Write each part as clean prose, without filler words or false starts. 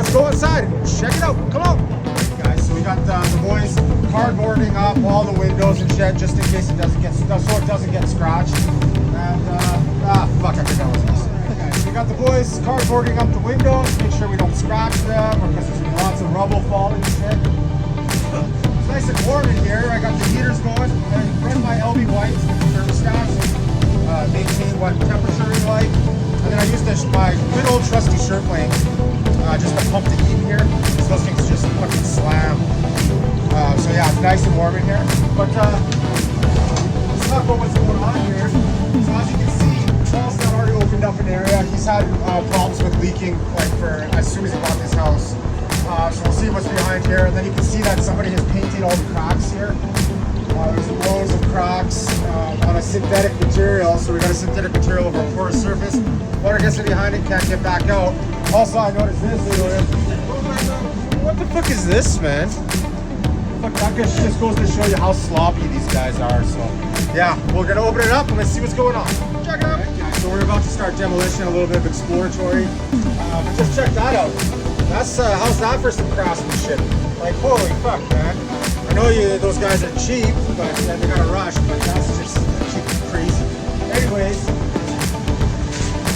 let's go inside and check it out. Come on. Okay, guys, so we got the boys cardboarding up all the windows and shit just in case it doesn't get scratched. And fuck, I think that was this. Okay, so we got the boys cardboarding up the windows, make sure we don't scratch them or because there's lots of rubble falling and shit. It's nice and warm in here. I got the heaters going. I run my LB whites thermostats, maintain what temperature we like. And then I use my good old trusty shirt flames just to pump the heat in here. Those things just fucking slam. So yeah, it's nice and warm in here. But let's talk about what's going on here. So as you can see, Paul's not already opened up an area. He's had problems with leaking like for as soon as he bought this house. So we'll see what's behind here. And then you can see that somebody has painted all the cracks here. There's loads of cracks on a synthetic material. So we got a synthetic material over a porous surface. Water gets in behind it, can't get back out. Also, I noticed this. What the fuck is this, man? Fuck, that just goes to show you how sloppy these guys are. So, yeah, we're gonna open it up and let's see what's going on. Check it out. Right, so we're about to start demolition, a little bit of exploratory. But just check that out. That's how's that for some craftsmanship? Like, holy fuck, man. I know those guys are cheap, but they gotta rush. But that's just cheap crazy. Anyways,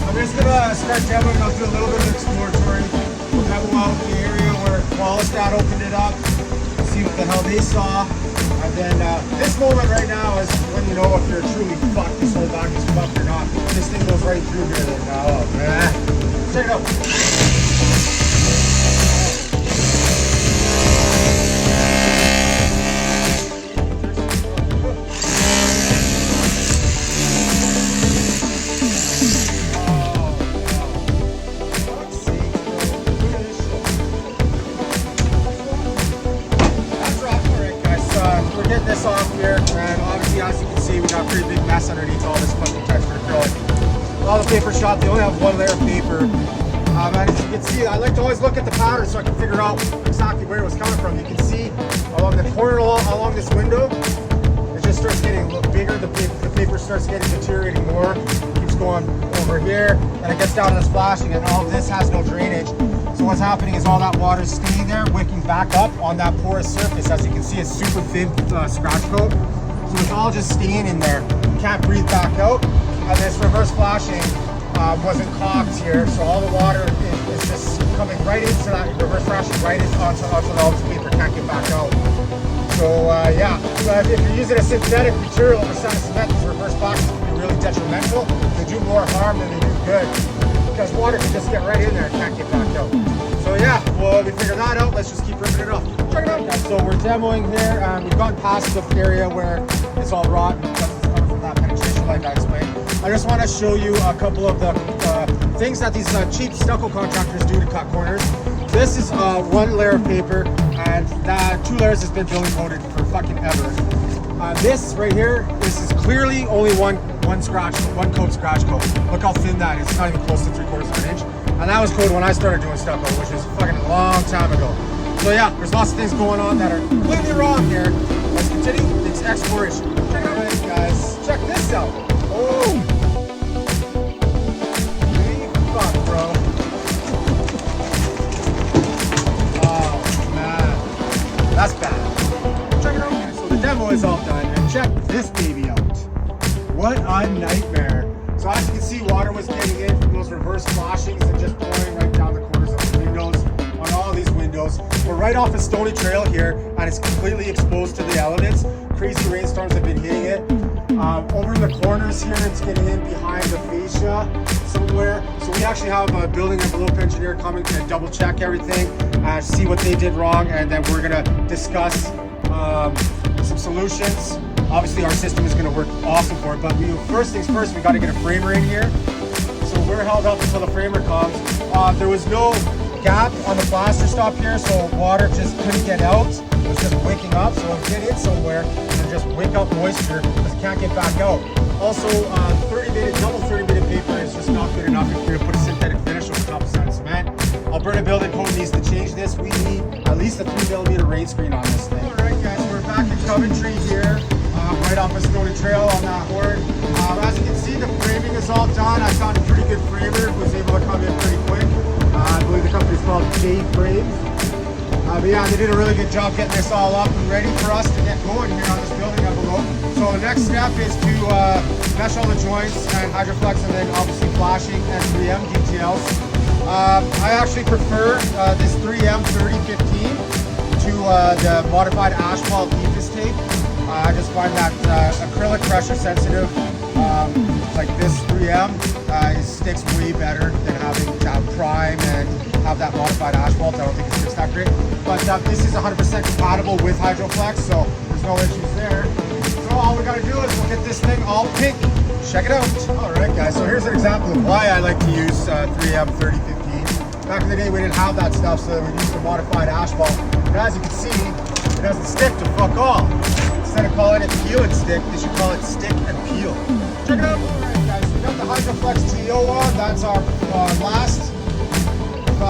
I'm just gonna start demoing. I'll do a little bit of exploratory. We'll demo out the area where Qualistat opened it up. See what the hell they saw. And then this moment right now is when you know if you're truly fucked, this whole back is fucked or not. This thing goes right through here. Then, oh man. Check it out. This off here, and obviously as you can see we got a pretty big mess underneath all this fucking textured acrylic. All the paper shot, they only have one layer of paper. And as you can see, I like to always look at the pattern so I can figure out exactly where it was coming from. You can see along the corner along this window, it just starts getting a little bigger, the paper starts getting deteriorating more. It keeps going over here, and it gets down to the splashing, and all this has no drainage. So what's happening is all that water is staying there, wicking back up on that porous surface. As you can see, it's super thin scratch coat. So it's all just staying in there. You can't breathe back out. And this reverse flashing wasn't caulked here, so all the water is just coming right into that reverse flashing, right onto all this paper, can't get back out. So yeah, so if you're using a synthetic material instead of cement, these reverse flashes can be really detrimental. They do more harm than they do good. Because water can just get right in there and can't get back out. So yeah, well, we figured that out. Let's just keep ripping it off. Check it out, guys. So we're demoing here, and we've gone past the area where it's all rotten because it's coming from that penetration like I explained. I just want to show you a couple of the things that these cheap stucco contractors do to cut corners. This is one layer of paper, and that 2 layers has been building coated for fucking ever. This right here, this is clearly only one coat scratch coat. Look how thin that is. It's not even close to 3/4 of an inch. And that was code when I started doing stucco, which is fucking a long time ago. So yeah, there's lots of things going on that are completely wrong here. Let's continue this exploration. Check it out, guys. Check this out. Oh, fuck, bro. Oh man, that's bad. Check it out, guys. So the demo is all done, and check this baby out. What a nightmare. So as you can see, water was getting in from those reverse flashings and just pouring right down the corners of the windows on all these windows. We're right off a stony trail here, and it's completely exposed to the elements. Crazy rainstorms have been hitting it. Over in the corners here, it's getting in behind the fascia somewhere. So we actually have a building envelope engineer coming to double check everything, see what they did wrong, and then we're gonna discuss some solutions. Obviously our system is going to work awesome for it, but first things first, we got to get a framer in here. So we're held up until the framer comes. There was no gap on the plaster stop here, so water just couldn't get out. It was just wicking up, so it'll get in somewhere and just wick up moisture because it can't get back out. Also, 30-minute, double 30-minute paper is just not good enough if you're going to put a synthetic finish over top of cement. Alberta Building Code needs to change this. We need at least a 3mm rain screen on this thing. All right, guys, we're back in Coventry here. Right off a stony trail on that horn. As you can see, the framing is all done. I found a pretty good framer who was able to come in pretty quick. I believe the company's called A-frames. But yeah, they did a really good job getting this all up and ready for us to get going here on this building envelope. So the next step is to mesh all the joints and hydroflex, and then obviously flashing and 3M details. I actually prefer this 3M 3015 to the modified asphalt EFIS tape. I just find that acrylic pressure sensitive, like this 3M, it sticks way better than having that prime and have that modified asphalt. I don't think it sticks that great. But this is 100% compatible with Hydroflex, so there's no issues there. So all we gotta do is we'll get this thing all pink. Check it out. All right, guys, so here's an example of why I like to use 3M 3015. Back in the day, we didn't have that stuff, so we used the modified asphalt. But as you can see, it doesn't stick to fuck all. Instead of calling it peel and stick, they should call it stick and peel. Check it out. All right, guys, we got the Hydroflex TO on. That's our last. We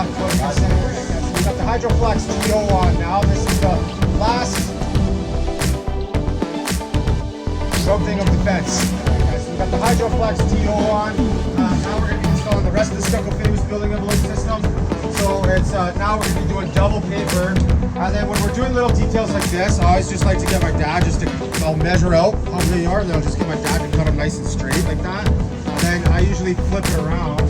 got the Hydroflex TO on now. This is the last something of the fence. Right, so we got the Hydroflex TO on. Now we're going to be installing the rest of the Stucco Famous building envelope system. So it's now we're going to be doing double paper. And then when we're doing little details like this, I always just like to get my dad I'll measure out how many are, and then I'll just get my dad to cut them nice and straight like that. And then I usually flip it around.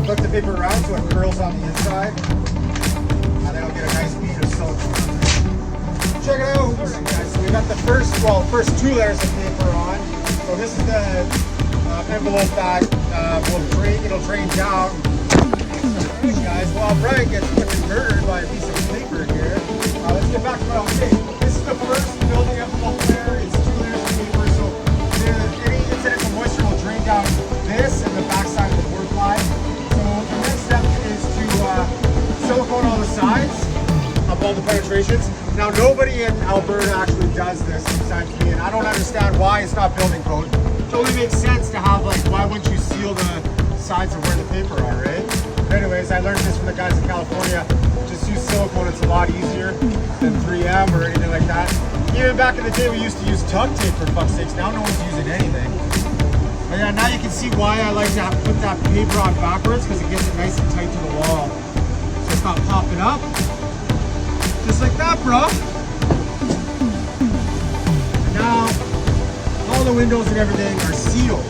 Flip the paper around so it curls on the inside, and then I'll get a nice bead of silicone. Check it out. Alright, guys, so we got the first two layers of paper on. So this is the envelope that it'll drain down. Alright, guys, well, Brian gets fucking murdered by a piece of paper here. Let's get back to what I was saying. This is the first building envelope layer. It's 2 layers of paper, so any incidental moisture will drain down this and the backside of the board ply. The next step is to silicone all the sides of all the penetrations. Now, nobody in Alberta actually does this besides me, and I don't understand why it's not building code. It only makes sense to have, like, why wouldn't you seal the sides of where the paper are, right? But anyways, I learned this from the guys in California. Just use silicone, it's a lot easier than 3M or anything like that. Even back in the day, we used to use tuck tape, for fuck's sakes. Now no one's using anything. But yeah, now you can see why I like to put that paper on backwards, because it gets it nice and tight to the wall. So it's not popping up. Just like that, bro. And now, all the windows and everything are sealed.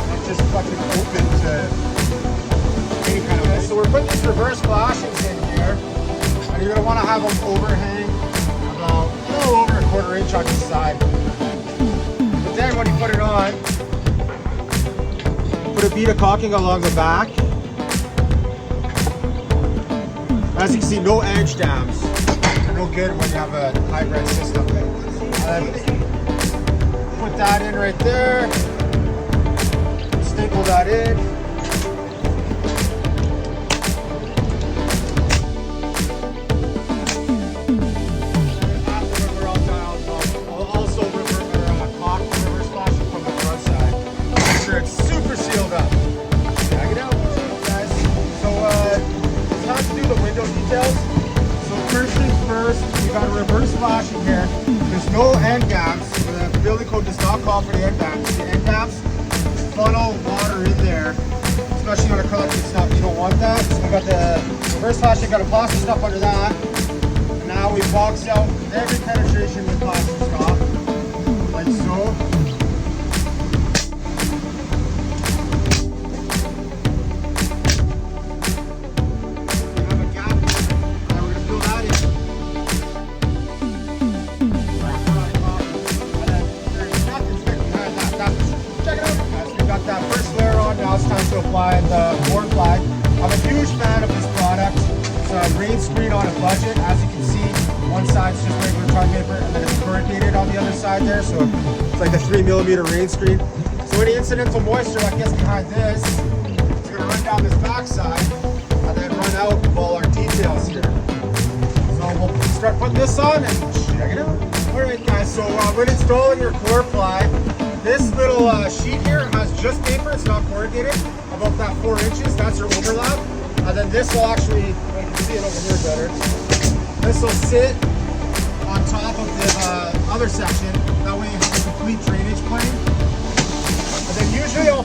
Not just fucking open to any kind of way. So we're putting these reverse flashings in here. And you're going to want to have them overhang about over a 1/4 inch on each side. But then when you put it on, put a bead of caulking along the back. As you can see, no edge dams. They're no good when you have a hybrid system. Put that in right there. Staple that in. After we're all done, I'll also caulk reverse flashing from the front side. Make sure it's super sealed up. Check it out, guys. So it's time to do the window details. So first things first, we got a reverse flashing here. There's no end gaps. The building code does not call for the end gaps. The end gaps funnel water in there, especially on acrylic stuff. You don't want that. So we got the reverse flashing, got a plastic stuff under that. And now we box out every penetration with plastic stuff, like so. Apply the board flag. I'm a huge fan of this product. It's a rain screen on a budget. As you can see, one side's just regular chart paper, and then it's corrugated on the other side there. So it's like a 3mm rain screen. So any incidental moisture that gets behind this, it's going to run down this back side and then run out of all our details here. So we'll start putting this on and check it out. Alright guys, so when installing your core ply, this little sheet here has just paper, it's not corrugated, about that 4 inches, that's your overlap. And then this will actually, you can see it over here better, this will sit on top of the other section, that way you have a complete drainage plane. And then usually I'll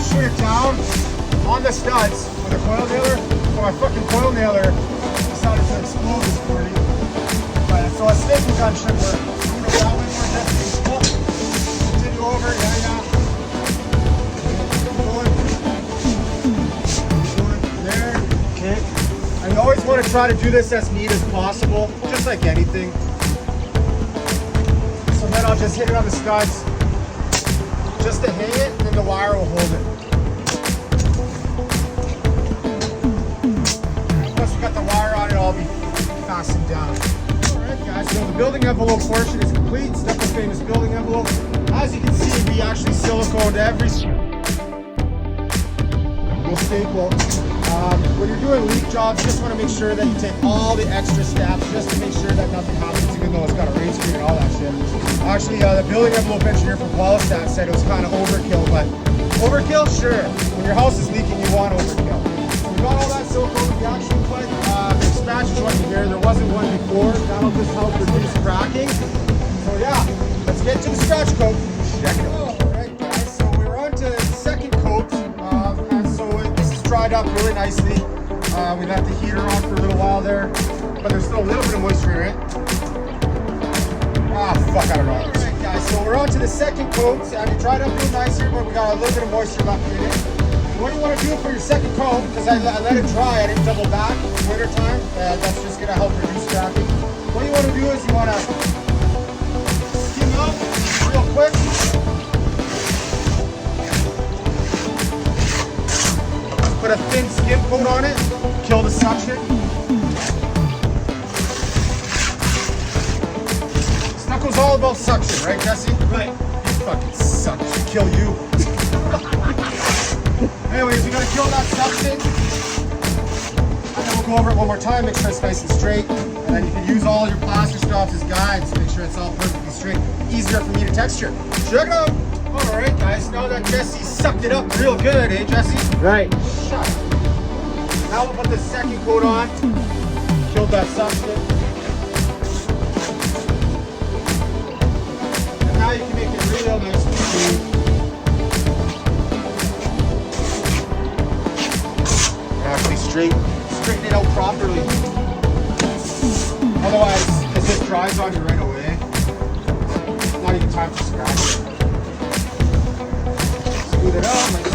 shoot it down on the studs with a coil nailer, or my fucking coil nailer decided to explode this morning. But, so a staple gun should work. That way more just continue over, yeah. There, okay. And you always want to try to do this as neat as possible, just like anything. So then I'll just hit it on the studs, just to hang it, and then the wire will hold it. Once we got the wire on it, I'll be fastened down. Alright guys, so the building envelope portion is complete. Stucco famous building envelope. As you can see, we actually siliconed every staple. When you're doing leak jobs, you just want to make sure that you take all the extra steps just to make sure that nothing happens, even though it's got a rain screen and all that shit. Actually, the building envelope engineer from Qualistat said it was kind of overkill, but overkill, sure. When your house is leaking, you want overkill. So we got all that silicone. We actually put the scratch joint in here. There wasn't one before. That'll just help reduce cracking. So yeah, let's get to the scratch coat. Check it out. Alright guys, so we're on to the second coat. And so this is dried up really nicely. We left the heater on for a little while there, but there's still a little bit of moisture in it. Ah, fuck, I don't know. Alright guys, so we're on to the second coat, and it dried up real nice here, but we got a little bit of moisture left in it. What do you want to do for your second coat, because I let it dry, I didn't double back in winter time, that's just going to help reduce cracking. What you want to do is you want to skim out real quick. Put a thin skim coat on it, kill the suction. Stucco's all about suction, right, Jesse? Right. You fucking suction, kill you. Anyways, we gotta kill that suction. And then we'll go over it one more time, make sure it's nice and straight. And then you can use all your plaster stops as guides to make sure it's all perfectly straight. Easier for me to texture. Check it out. Alright guys, now that Jesse sucked it up real good, eh Jesse? Right. Shut up. Now we'll put the second coat on. Killed that suction. And now you can make it real nice and smooth. Actually straighten it out properly. Otherwise, if it dries on you right away, it's not even time to scratch it. Smooth it out like so.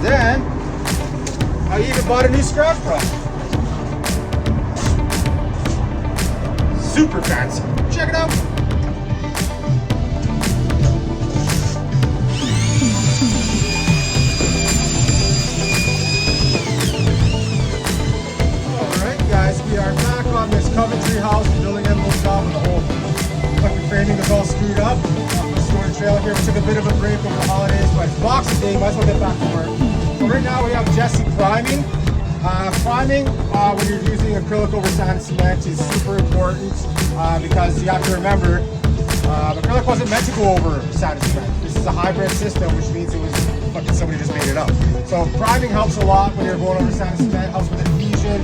Then, I even bought a new scratch brush. Super fancy. Check it out. Alright guys, we are back on this Coventry house, building envelope job with the whole fucking framing was all screwed up. Off the storage trailer here. We took a bit of a break over the holidays, but it's Boxing Day, might as well get back to work. So right now we have Jesse priming. Priming when you're using acrylic over sand and cement is super important because you have to remember acrylic wasn't meant to go over sand and cement. This is a hybrid system, which means it was fucking somebody just made it up. So priming helps a lot when you're going over sand and cement. Helps with adhesion,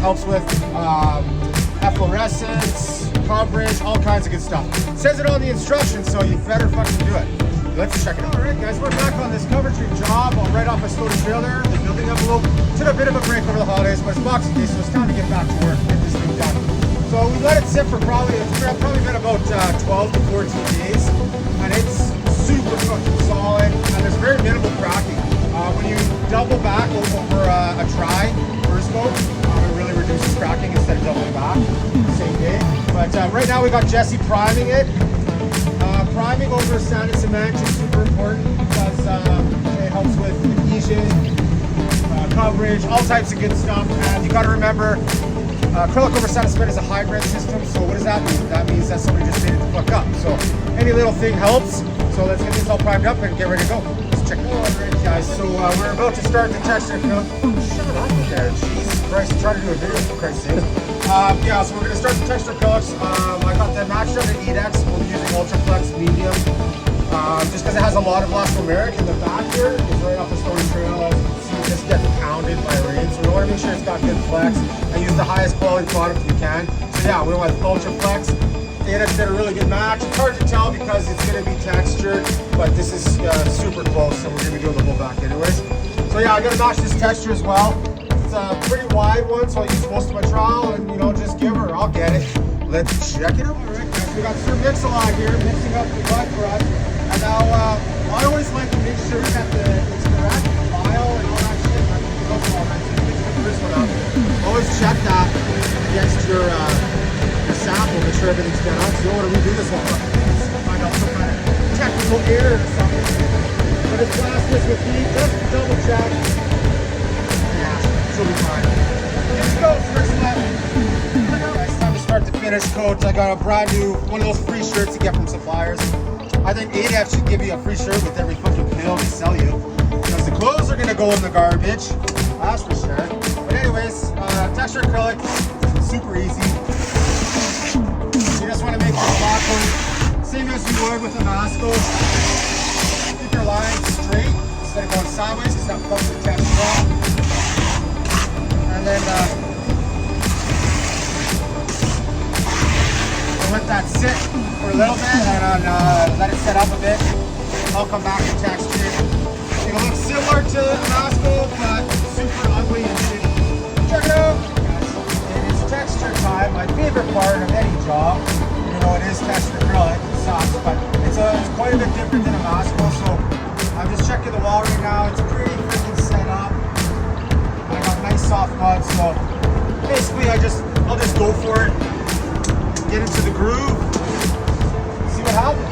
helps with efflorescence, coverage, all kinds of good stuff. It says it on the instructions, so you better fucking do it. Let's check it out. Alright guys, we're back on this Coventry job. I'll right off a story trailer, the building envelope. Took a bit of a break over the holidays, but it's Boxing Day, so it's time to get back to work and get this thing done. So we let it sit for probably been about 12 to 14 days, and it's super fucking solid, and there's very minimal cracking. When you double back over a dry first coat, it really reduces cracking instead of doubling back the same day. But right now we got Jesse priming it. Priming over sand and cement is super important because it helps with adhesion, coverage, all types of good stuff. And you got to remember, acrylic over sand and cement is a hybrid system. So what does that mean? That means that somebody just made it the fuck up. So any little thing helps. So let's get this all primed up and get ready to go. Let's check it out. Alright guys, so we're about to start the texture acrylic. Shut up there, Jesus Christ, I'm trying to do a video for Christ's sake. Yeah, so we're going to start the texture acrylics. I got the matched out at Edex. We'll be using Ultraflex medium. Just because it has a lot of elastomeric in the back here. It's right off the Stony Trail. As you can see, it just gets pounded by rain. So we want to make sure it's got good flex. I use the highest quality product we can. So yeah, we went with Ultraflex. And it's been a really good match. It's hard to tell because it's going to be textured, but this is super close, so we're going to be doing the whole back anyways. So yeah, I got to match this texture as well. It's a pretty wide one, so I'll use most of my trowel and, you know, just give her. I'll get it. Let's check it out. All right, guys, we got Sir Mix-a-Lot here mixing up the mud for us. And now, I always like to make sure that it's correct, the file and all that shit. I think it goes all right. So you can this one up. Always check that against your sample, make sure everything's dead on. So you don't want to redo this one. Find out some kind of technical error or something. But it's last this with me, just double check. Yeah, she'll be fine. Here we go, first lap. It's time to start the finish coat. I got a brand new, one of those free shirts you get from suppliers. I think ADF should give you a free shirt with every fucking pill they sell you. Because the clothes are gonna go in the garbage. That's for sure. But anyways, texture acrylic, super easy. You just want to make your block coat same as you would with a Masco. Keep your lines straight instead of going sideways because that fucks the texture up. And then we'll let that sit for a little bit and let it set up a bit. I'll come back and texture it. It'll look similar to the Masco, but super ugly and shitty. Check it out! It is texture time, my favorite part of any job. You know, it is texture acrylic, it sucks, but it's quite a bit different than a Masco, so I'm just checking the wall right now. It's pretty freaking set up. I got nice soft mud, so basically I'll just go for it, get into the groove, see what happens.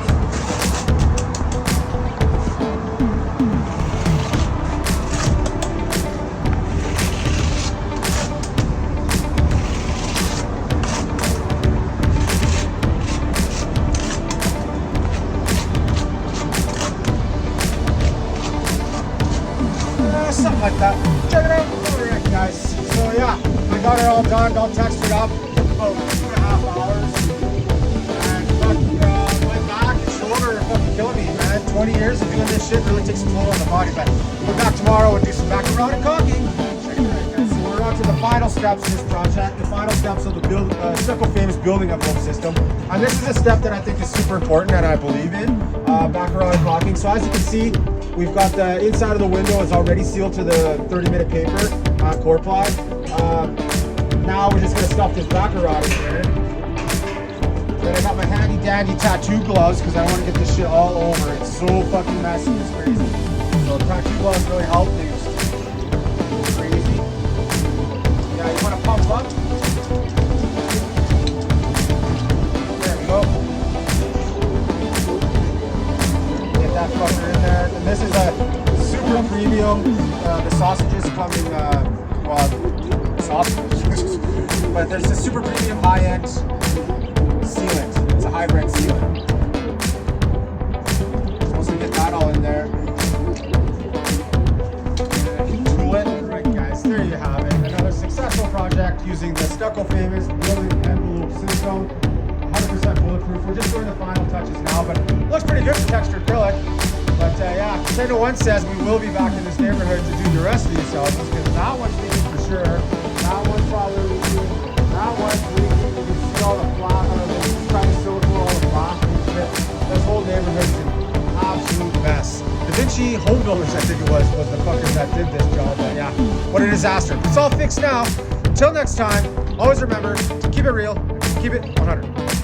Something like that. Check it out. Alright, guys. So yeah, I got it all done, all textured up. Took about 2.5 hours. And my back and shoulder are fucking killing me, man. 20 years of doing this shit really takes a toll on the body. But we're back tomorrow and do some macaroni caulking. Check it out, guys. So we're on to the final steps of this project. The final steps of the Stucco famous building envelope system. And this is a step that I think is super important and I believe in. Macaroni caulking. So as you can see, we've got the inside of the window is already sealed to the 30-minute paper, core ply. Now we're just going to stuff this backer rod in here. Then I got my handy dandy tattoo gloves because I want to get this shit all over. It's so fucking messy, it's crazy. So tattoo gloves really help things. It's crazy. Yeah, you want to pump up. There we go. Get that fucker in there. And this is a super premium. The sausages come in, sausages. But there's a super premium high-end sealant. It's a hybrid sealant. Supposed to get that all in there. Tool it. Right, guys, there you have it. Another successful project using the Stucco famous building envelope system. 100% bulletproof. We're just doing the final touches now, but it looks pretty good for textured acrylic. But yeah, 10 to 1 says we will be back in this neighborhood to do the rest of these houses because that one's leaking for sure. That one's probably leaking. That one's leaking. You can see all the flat, the kind of silicone, all the plastic shit. This whole neighborhood's an absolute mess. Da Vinci Home Builders, I think it was the fuckers that did this job. But yeah, what a disaster. It's all fixed now. Until next time, always remember to keep it real, keep it 100.